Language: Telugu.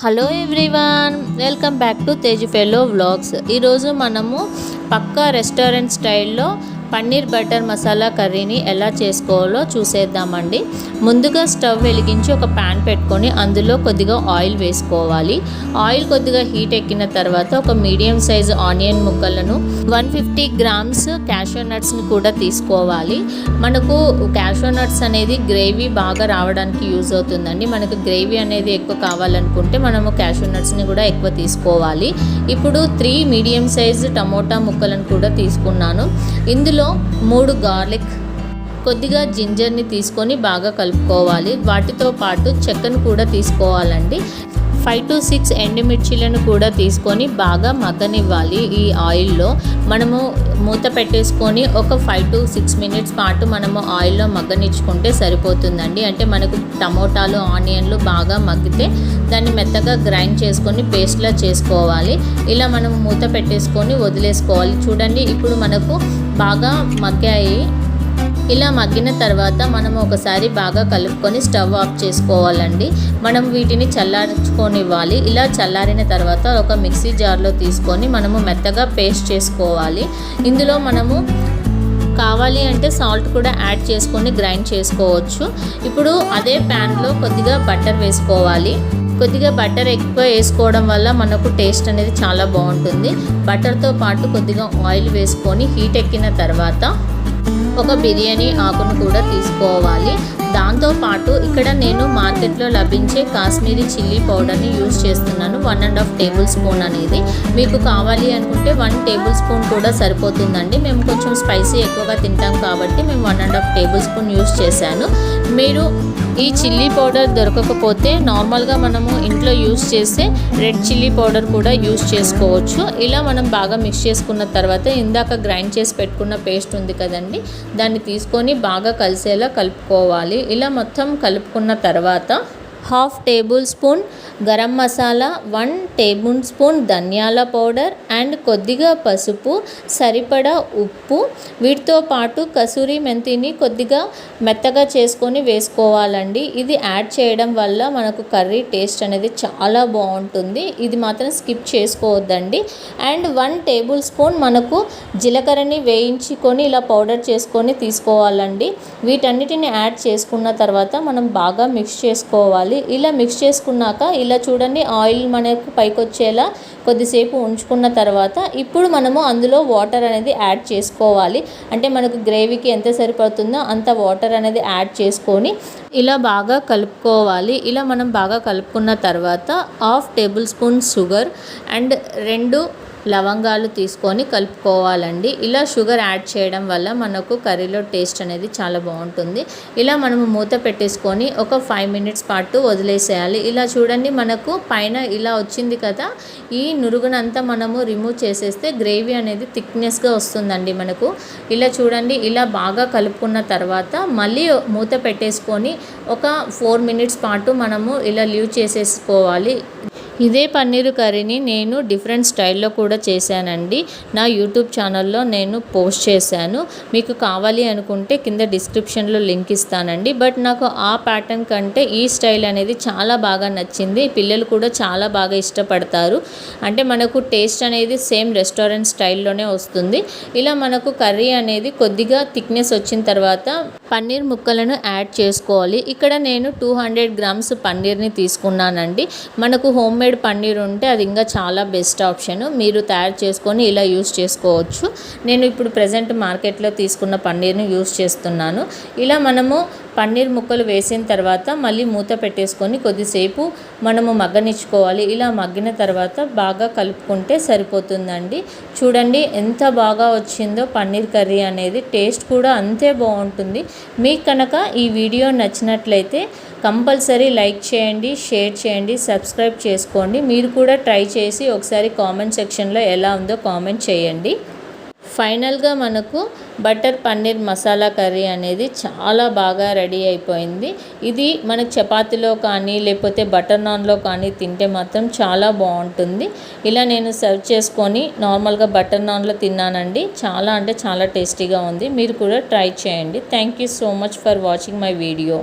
Hello everyone, welcome back to Tej fellow vlogs. ఈరోజు మనము పక్కా రెస్టారెంట్ స్టైల్లో పన్నీర్ బటర్ మసాలా కర్రీని ఎలా చేసుకోవాలో చూసేద్దామండి. ముందుగా స్టవ్ వెలిగించి ఒక ప్యాన్ పెట్టుకొని అందులో కొద్దిగా ఆయిల్ వేసుకోవాలి. ఆయిల్ కొద్దిగా హీట్ ఎక్కిన తర్వాత ఒక మీడియం సైజు ఆనియన్ ముక్కలను 150 గ్రామ్స్ క్యాషూ నట్స్ని కూడా తీసుకోవాలి. మనకు క్యాషూ నట్స్ అనేది గ్రేవీ బాగా రావడానికి యూజ్ అవుతుందండి. మనకు గ్రేవీ అనేది ఎక్కువ కావాలనుకుంటే మనము క్యాషూ నట్స్ని కూడా ఎక్కువ తీసుకోవాలి. ఇప్పుడు 3 మీడియం సైజు టమోటా ముక్కలను కూడా తీసుకున్నాను. ఇందులో 3 గార్లిక్, కొద్దిగా జింజర్ని తీసుకొని బాగా కలుపుకోవాలి. వాటితో పాటు చెక్కను కూడా తీసుకోవాలండి. 5 to 6 ఎండుమిర్చీలను కూడా తీసుకొని బాగా మగ్గనివ్వాలి. ఈ ఆయిల్లో మనము మూత పెట్టేసుకొని ఒక 5 to 6 మినిట్స్ పాటు మనము ఆయిల్లో మగ్గనిచ్చుకుంటే సరిపోతుందండి. అంటే మనకు టమోటాలు, ఆనియన్లు బాగా మగ్గితే దాన్ని మెత్తగా గ్రైండ్ చేసుకొని పేస్ట్లా చేసుకోవాలి. ఇలా మనం మూత పెట్టేసుకొని వదిలేసుకోవాలి. చూడండి, ఇప్పుడు మనకు బాగా మగ్గాయి. ఇలా మగ్గిన తర్వాత మనము ఒకసారి బాగా కలుపుకొని స్టవ్ ఆఫ్ చేసుకోవాలండి. మనం వీటిని చల్లార్చుకొనివ్వాలి. ఇలా చల్లారిన తర్వాత ఒక మిక్సీ జార్లో తీసుకొని మనము మెత్తగా పేస్ట్ చేసుకోవాలి. ఇందులో మనము కావాలి అంటే సాల్ట్ కూడా యాడ్ చేసుకొని గ్రైండ్ చేసుకోవచ్చు. ఇప్పుడు అదే ప్యాన్లో కొద్దిగా బటర్ వేసుకోవాలి. కొద్దిగా బటర్ ఎక్కువ వేసుకోవడం వల్ల మనకు టేస్ట్ అనేది చాలా బాగుంటుంది. బటర్తో పాటు కొద్దిగా ఆయిల్ వేసుకొని హీట్ ఎక్కిన తర్వాత ఒక బిర్యానీ ఆకును కూడా తీసుకోవాలి. దాంతోపాటు ఇక్కడ నేను మార్కెట్లో లభించే కాశ్మీరీ చిల్లీ పౌడర్ని యూజ్ చేస్తున్నాను. 1.5 టేబుల్ స్పూన్ అనేది. మీకు కావాలి అనుకుంటే 1 టేబుల్ స్పూన్ కూడా సరిపోతుందండి. మేము కొంచెం స్పైసీ ఎక్కువగా తింటాం కాబట్టి మేము 1.5 టేబుల్ స్పూన్ యూజ్ చేశాను. మీరు ఈ చిల్లీ పౌడర్ దొరకకపోతే నార్మల్గా మనము ఇంట్లో యూజ్ చేసే రెడ్ చిల్లీ పౌడర్ కూడా యూజ్ చేసుకోవచ్చు. ఇలా మనం బాగా మిక్స్ చేసుకున్న తర్వాత ఇందాక గ్రైండ్ చేసి పెట్టుకున్న పేస్ట్ ఉంది కదండి, దాన్ని తీసుకొని బాగా కలిసేలా కలుపుకోవాలి. ఇలా మొత్తం కలుపుకున్న తర్వాత 1/2 table spoon garam masala, 1 table spoon ధనియాల పౌడర్ అండ్ కొద్దిగా పసుపు, సరిపడా ఉప్పు, వీటితో పాటు కసూరి మెంతిని కొద్దిగా మెత్తగా చేసుకొని వేసుకోవాలండి. ఇది యాడ్ చేయడం వల్ల మనకు కర్రీ టేస్ట్ అనేది చాలా బాగుంటుంది. ఇది మాత్రం స్కిప్ చేసుకోవద్దండి. అండ్ 1 టేబుల్ స్పూన్ మనకు జీలకర్రని వేయించుకొని ఇలా పౌడర్ చేసుకొని తీసుకోవాలండి. వీటన్నిటిని యాడ్ చేసుకున్న తర్వాత మనం బాగా మిక్స్ చేసుకోవాలి. ఇలా మిక్స్ చేసుకున్నాక ఇలా చూడండి, ఆయిల్ మనకు పైకి వచ్చేలా కొద్దిసేపు ఉంచుకున్న తర్వాత ఇప్పుడు మనము అందులో వాటర్ అనేది యాడ్ చేసుకోవాలి. అంటే మనకు గ్రేవీకి ఎంత సరిపడుతుందో అంత వాటర్ అనేది యాడ్ చేసుకొని ఇలా బాగా కలుపుకోవాలి. ఇలా మనం బాగా కలుపుకున్న తర్వాత 1/2 టేబుల్ స్పూన్ షుగర్ అండ్ 2 లవంగాలు తీసుకొని కలుపుకోవాలండి. ఇలా షుగర్ యాడ్ చేయడం వల్ల మనకు కర్రీలో టేస్ట్ అనేది చాలా బాగుంటుంది. ఇలా మనము మూత పెట్టేసుకొని ఒక 5 మినిట్స్ పాటు వదిలేసేయాలి. ఇలా చూడండి, మనకు పైన ఇలా వచ్చింది కదా, ఈ నురుగునంతా మనము రిమూవ్ చేసేస్తే గ్రేవీ అనేది థిక్నెస్గా వస్తుందండి మనకు. ఇలా చూడండి, ఇలా బాగా కలుపుకున్న తర్వాత మళ్ళీ మూత పెట్టేసుకొని ఒక 4 మినిట్స్ పాటు మనము ఇలా లీవ్ చేసేసుకోవాలి. ఇదే పన్నీరు కర్రీని నేను డిఫరెంట్ స్టైల్లో కూడా చేశానండి. నా యూట్యూబ్ ఛానల్లో నేను పోస్ట్ చేశాను. మీకు కావాలి అనుకుంటే కింద డిస్క్రిప్షన్లో లింక్ ఇస్తానండి. బట్ నాకు ఆ ప్యాటర్న్ కంటే ఈ స్టైల్ అనేది చాలా బాగా నచ్చింది. పిల్లలు కూడా చాలా బాగా ఇష్టపడతారు. అంటే మనకు టేస్ట్ అనేది సేమ్ రెస్టారెంట్ స్టైల్లోనే వస్తుంది. ఇలా మనకు కర్రీ అనేది కొద్దిగా థిక్నెస్ వచ్చిన తర్వాత పన్నీర్ ముక్కలను యాడ్ చేసుకోవాలి. ఇక్కడ నేను 200 గ్రామ్స్ పన్నీర్ని తీసుకున్నానండి. మనకు హోమ్ మేడ్ పన్నీర్ ఉంటే అది ఇంకా చాలా బెస్ట్ ఆప్షన్. మీరు తయారు చేసుకొని ఇలా యూస్ చేసుకోవచ్చు. నేను ఇప్పుడు ప్రజెంట్ మార్కెట్లో తీసుకున్న పన్నీర్ని యూస్ చేస్తున్నాను. ఇలా మనము పన్నీర్ ముక్కలు వేసిన తర్వాత మళ్ళీ మూత పెట్టేసుకొని కొద్దిసేపు మనము మగ్గనిచ్చుకోవాలి. ఇలా మగ్గిన తర్వాత బాగా కలుపుకుంటే సరిపోతుందండి. చూడండి ఎంత బాగా వచ్చిందో పన్నీర్ కర్రీ అనేది. టేస్ట్ కూడా అంతే బాగుంటుంది. మీకు కనుక ఈ వీడియో నచ్చినట్లయితే కంపల్సరీ లైక్ చేయండి, షేర్ చేయండి, సబ్స్క్రైబ్ చేసుకోండి. మీరు కూడా ట్రై చేసి ఒకసారి కామెంట్ సెక్షన్లో ఎలా ఉందో కామెంట్ చేయండి. ఫైనల్గా మనకు బటర్ పన్నీర్ మసాలా కర్రీ అనేది చాలా బాగా రెడీ అయిపోయింది. ఇది మనకు చపాతీలో కానీ లేకపోతే బటర్ నాన్లో కానీ తింటే మాత్రం చాలా బాగుంటుంది. ఇలా నేను సర్వ్ చేసుకొని నార్మల్గా బటర్ నాన్లో తిన్నానండి. చాలా అంటే చాలా టేస్టీగా ఉంది. మీరు కూడా ట్రై చేయండి. Thank you so much for watching my video.